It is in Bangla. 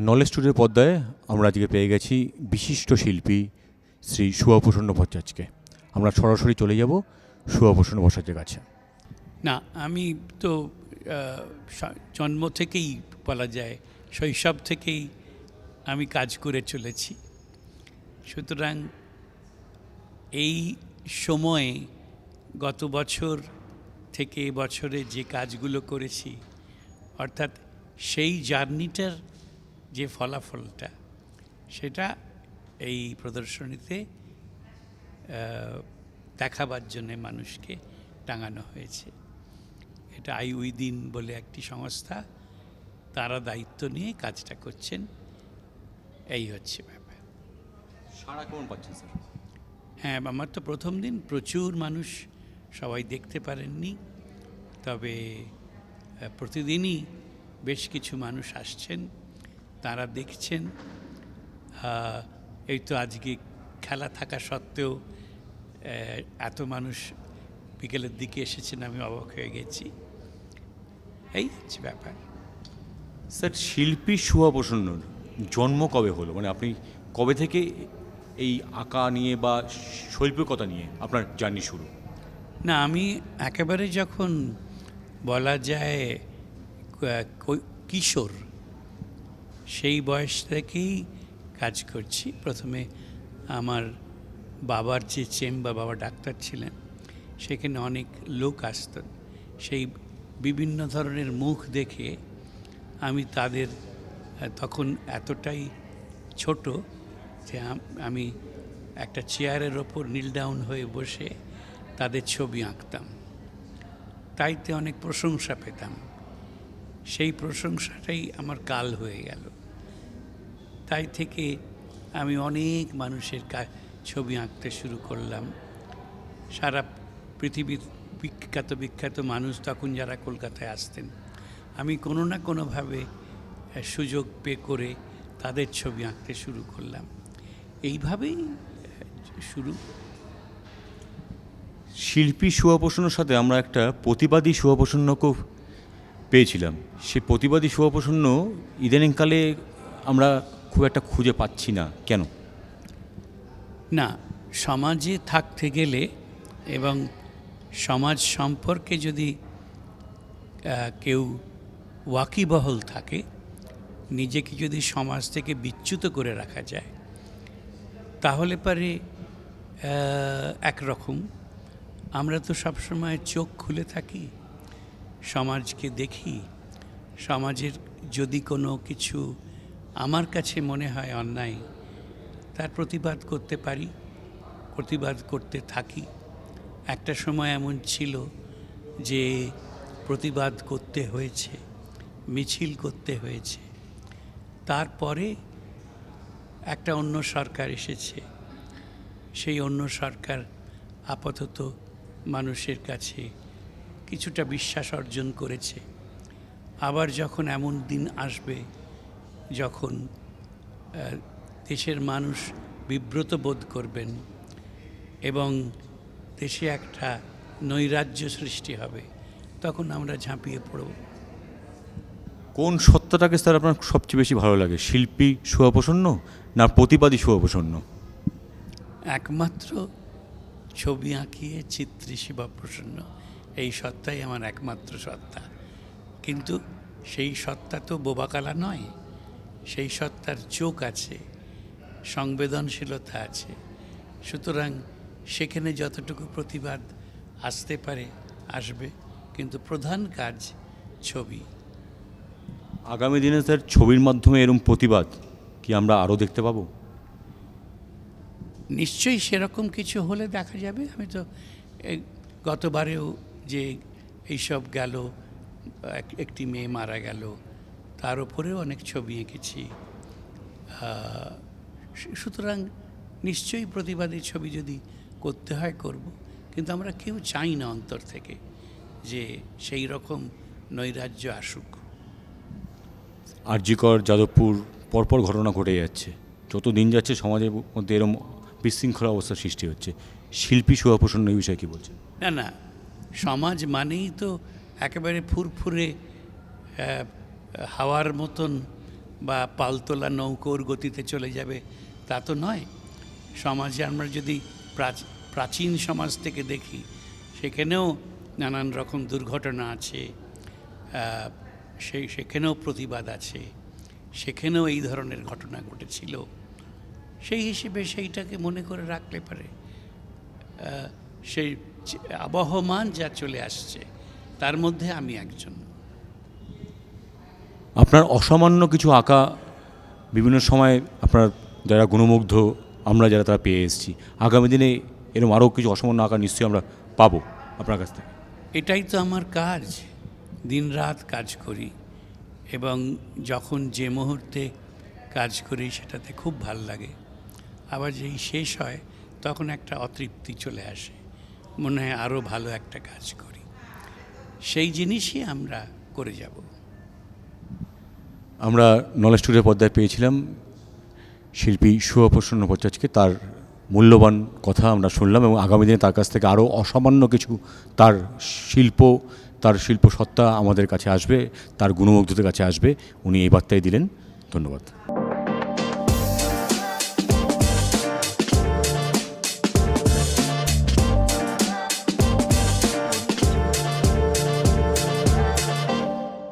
নলেজ স্টুডিওর পর্দায় আমরা আজকে পেয়ে গেছি বিশিষ্ট শিল্পী শ্রী সুভাপ্রসন্ন ভট্টাচার্যকে। আমরা সরাসরি চলে যাব সুভাপ্রসন্ন ভট্টাচার্যের কাছে। না, আমি তো জন্ম থেকেই বলা যায়, শৈশব থেকেই আমি কাজ করে চলেছি। সুতরাং এই সময়ে গত বছর থেকে বছরে যে কাজগুলো করেছি, অর্থাৎ সেই জার্নিটার যে ফলাফলটা, সেটা এই প্রদর্শনীতে দেখাবার জন্যে মানুষকে টাঙানো হয়েছে। এটা আই উইদিন বলে একটি সংস্থা, তারা দায়িত্ব নিয়ে কাজটা করছেন। এই হচ্ছে ব্যাপার। সারা কেমন পাচ্ছেন স্যার? হ্যাঁ, আমার তো প্রথম দিন প্রচুর মানুষ, সবাই দেখতে পারেননি, তবে প্রতিদিনই বেশ কিছু মানুষ আসছেন, তারা দেখছেন। এই তো আজকে খেলা থাকা সত্ত্বেও এত মানুষ বিকেলের দিকে এসেছেন, আমি অবাক হয়ে গেছি। এই হচ্ছে ব্যাপার। স্যার, শিল্পী সুভাপ্রসন্নর জন্ম কবে হলো? মানে আপনি কবে থেকে এই আঁকা নিয়ে বা শৈল্পিকতা নিয়ে আপনার জার্নি শুরু? না, আমি একেবারে যখন বলা যায় কিশোর, সেই বয়স থেকেই কাজ করছি। প্রথমে আমার বাবার যে চেম্বার, বাবা ডাক্তার ছিলেন, সেখানে অনেক লোক আসতেন। সেই বিভিন্ন ধরনের মুখ দেখে আমি তাদের, তখন এতটাই ছোট যে আমি একটা চেয়ারের ওপর নীল ডাউন হয়ে বসে তাদের ছবি আঁকতাম। তাইতে অনেক প্রশংসা পেতাম। সেই প্রশংসাটাই আমার কাল হয়ে গেল। তাই থেকে আমি অনেক মানুষের ছবি আঁকতে শুরু করলাম। সারা পৃথিবীর বিখ্যাত মানুষ তখন যারা কলকাতায় আসতেন, আমি কোনো না কোনোভাবে সুযোগ করে তাদের ছবি আঁকতে শুরু করলাম। এইভাবেই শুরু। শিল্পী সুভাপ্রসন্নর সাথে আমরা একটা প্রতিবাদী সুভাপ্রসন্নকেও পেয়েছিলাম। সেই প্রতিবাদী সুভাপ্রসন্ন ইদানিংকালে আমরা খুব একটা খুঁজে পাচ্ছি না, কেন? না, সমাজে থাকতে গেলে এবং সমাজ সম্পর্কে যদি কেউ ওয়াকিবহল থাকে, নিজেকে যদি সমাজ থেকে বিচ্যুত করে রাখা যায়, তাহলে পারে একরকম। আমরা তো সবসময় চোখ খুলে থাকি, সমাজকে দেখি। সমাজের যদি কোনো কিছু আমার কাছে মনে হয় অন্যায়, তার প্রতিবাদ করতে পারি, প্রতিবাদ করতে থাকি। একটা সময় এমন ছিল যে প্রতিবাদ করতে হয়েছে, মিছিল করতে হয়েছে। তারপরে একটা অন্য সরকার এসেছে। সেই অন্য সরকার আপাতত মানুষের কাছে কিছুটা বিশ্বাস অর্জন করেছে। আবার যখন এমন দিন আসবে যখন দেশের মানুষ বিব্রত বোধ করবেন এবং দেশে একটা নৈরাজ্য সৃষ্টি হবে, তখন আমরা ঝাঁপিয়ে পড়ব। কোন সত্তাটাকে স্যার আপনার সবচেয়ে বেশি ভালো লাগে, শিল্পী সুভাপ্রসন্ন না প্রতিবাদী সুভাপ্রসন্ন? একমাত্র ছবি আঁকিয়ে চিত্রী সুভাপ্রসন্ন, এই সত্তাই আমার একমাত্র সত্তা। কিন্তু সেই সত্তা তো বোবাকালা নয়। সেই সত্তার চোখ আছে, সংবেদনশীলতা আছে। সুতরাং সেখানে যতটুকু প্রতিবাদ আসতে পারে আসবে, কিন্তু প্রধান কাজ ছবি। আগামী দিনে স্যার ছবির মাধ্যমে এরকম প্রতিবাদ কি আমরা আরও দেখতে পাবো? নিশ্চয়ই সেরকম কিছু হলে দেখা যাবে। আমি তো গতবারেও যে এইসব গেল, একটি মেয়ে মারা গেল, তার উপরেও অনেক ছবি এঁকেছি। সুতরাং নিশ্চয়ই প্রতিবাদী ছবি যদি করতে হয় করব, কিন্তু আমরা কেউ চাই না অন্তর থেকে যে সেই রকম নৈরাজ্য আসুক। আরজিকর, যাদবপুর পরপর ঘটনা ঘটে যাচ্ছে। যত দিন যাচ্ছে সমাজের মধ্যে এরকম বিশৃঙ্খলা অবস্থার সৃষ্টি হচ্ছে। শিল্পী সুভাপ্রসন্ন এই বিষয়ে কী বলছেন? না, সমাজ মানেই তো একেবারে ফুরফুরে হাওয়ার মতন বা পালতোলা নৌকোর গতিতে চলে যাবে তা তো নয়। সমাজে আমরা যদি প্রাচীন সমাজ থেকে দেখি, সেখানেও নানান রকম দুর্ঘটনা আছে, সেখানেও প্রতিবাদ আছে, সেখানেও এই ধরনের ঘটনা ঘটেছিল। সেই হিসেবে সেইটাকে মনে করে রাখলে পারে সেই আবহমান যা চলে আসছে তার মধ্যে আমি একজন। আপনার অসামান্য কিছু আঁকা বিভিন্ন সময় আপনার যারা গুণমুগ্ধ, আমরা যারা তারা পেয়ে এসেছি, আগামী দিনে এরকম আরও কিছু অসামান্য আঁকা নিশ্চয়ই আমরা পাবো আপনার কাছ থেকে। এটাই তো আমার কাজ, দিনরাত কাজ করি, এবং যখন যে মুহূর্তে কাজ করি সেটাতে খুব ভাল লাগে। আবার যেই শেষ হয় তখন একটা অতৃপ্তি চলে আসে, মনে হয় আরও ভালো একটা কাজ করি। সেই জিনিসই আমরা করে যাব। আমরা নলেজ টুডের পর্দায় পেয়েছিলাম শিল্পী সুপ্রসন্ন ভট্টাচার্যকে। তার মূল্যবান কথা আমরা শুনলাম এবং আগামী দিনে তার কাছ থেকে আরও অসামান্য কিছু তার শিল্প সত্তা আমাদের কাছে আসবে, তার গুণমুগ্ধদের কাছে আসবে। উনি এই বার্তাই দিলেন। ধন্যবাদ।